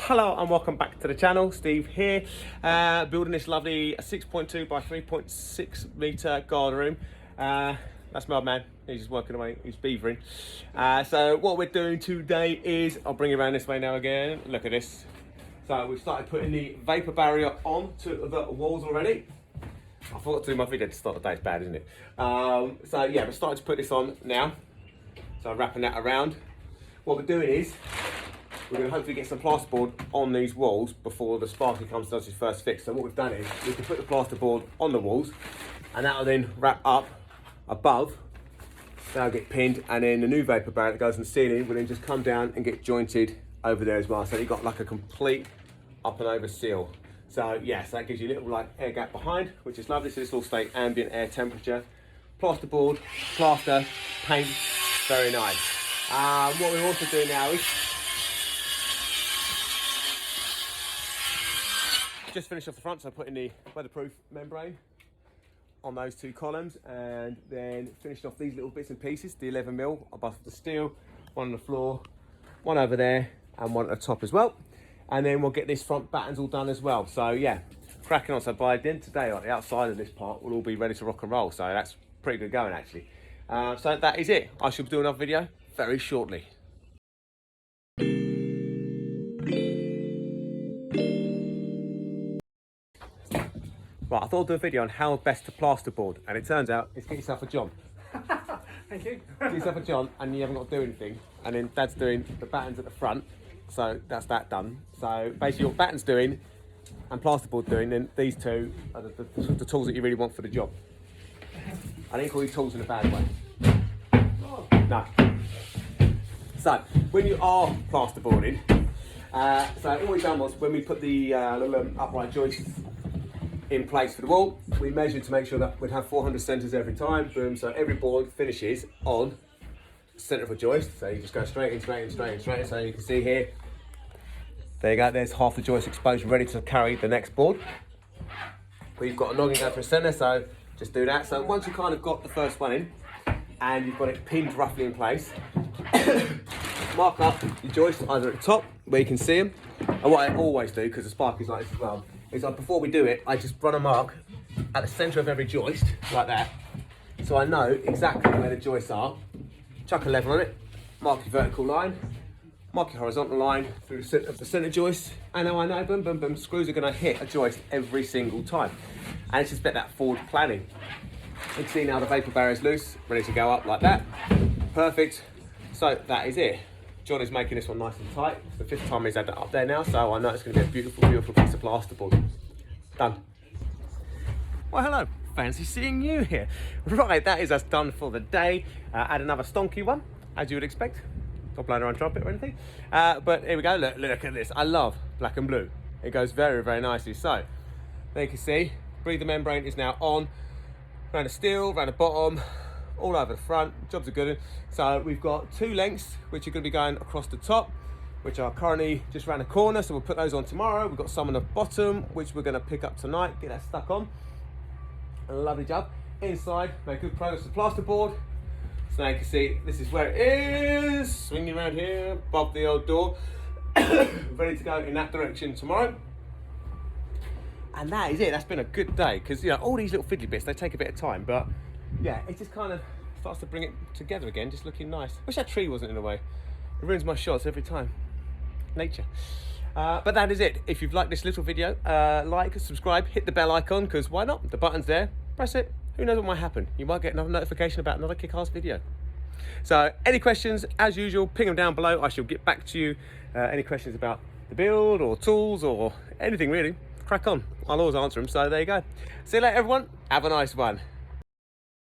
Hello and welcome back to the channel. Steve here, building this lovely 6.2 by 3.6 meter garden room. That's my old man, he's just working away, he's beavering. So what we're doing today is, I'll bring you around this way now again, look at this. So we've started putting the Vapour barrier onto the walls already. I forgot to do my video to start the day, it's bad, isn't it? So yeah, we're starting to put this on now. So wrapping that around. What we're doing is, we're going to hopefully get some plasterboard on these walls before the Sparky comes and does his first fix. So what we've done is, we can put the plasterboard on the walls and that'll then wrap up above. That'll get pinned, and then the new Vapour barrier that goes in the ceiling will then just come down and get jointed over there as well. So you've got like a complete up and over seal. So yeah, so that gives you a little like air gap behind, which is lovely. So this will stay ambient air temperature. Plasterboard, plaster, paint, very nice. What we're also doing now is just finished off the front, so putting the weatherproof membrane on those two columns, and then finished off these little bits and pieces, the 11mm above the steel, one on the floor, one over there, and one at the top as well. And then we'll get this front battens all done as well. So yeah, cracking on. So by then today, like the outside of this part will all be ready to rock and roll. So that's pretty good going actually. So that is it. I shall do another video very shortly. Right, I thought I'd do a video on how best to plasterboard, and it turns out it's get yourself a John. Thank you. Get yourself a John, and you haven't got to do anything. And then Dad's doing the battens at the front, so that's that done. So basically, what battens doing and plasterboard doing, then these two are the tools that you really want for the job. I didn't call these tools in a bad way. Oh. No. So when you are plasterboarding, so all we've done was when we put the little upright joists in place for the wall, we measured to make sure that we'd have 400 centres every time. Boom. So every board finishes on the centre of a joist. So you just go straight in, straight in, straight in, straight in. So you can see here, there you go, there's half the joist exposed, ready to carry the next board. We've got a noggin going for a centre, so just do that. So once you've kind of got the first one in, and you've got it pinned roughly in place, mark up your joists either at the top, where you can see them. And what I always do, because the Sparky's like this as well, is like before we do it, I just run a mark at the centre of every joist, like that. So I know exactly where the joists are. Chuck a level on it, mark your vertical line, mark your horizontal line through the centre of the centre joist, and now I know, boom, boom, boom, screws are gonna hit a joist every single time. And it's just about that forward planning. You can see now the Vapour barrier is loose, ready to go up like that. Perfect. So that is it. John is making this one nice and tight. It's the 5th time he's had that up there now, so I know it's going to be a beautiful, beautiful piece of plasterboard. Done. Well, hello. Fancy seeing you here. Right, that is us done for the day. Add another stonky one, as you would expect. Not blowing around trumpet or anything. But here we go. Look at this. I love black and blue. It goes very, very nicely. So, there you can see, breather membrane is now on. Around the steel, around the bottom, all over the front. Jobs are good. So we've got 2 lengths which are going to be going across the top, which are currently just around the corner, so we'll put those on tomorrow. We've got some on the bottom which we're going to pick up tonight, get that stuck on. And a lovely job. Inside, make good progress with plasterboard. So now you can see this is where it is, swinging around here above the old door. Ready to go in that direction tomorrow. And that is it. That's been a good day, because you know all these little fiddly bits, they take a bit of time, but yeah, it just kind of starts to bring it together again, just looking nice. Wish that tree wasn't in the way. It ruins my shots every time. Nature. But that is it. If you've liked this little video, like, subscribe, hit the bell icon, because why not? The button's there. Press it. Who knows what might happen? You might get another notification about another kick-ass video. So any questions, as usual, ping them down below. I shall get back to you. Any questions about the build or tools or anything really, crack on. I'll always answer them. So there you go. See you later, everyone. Have a nice one.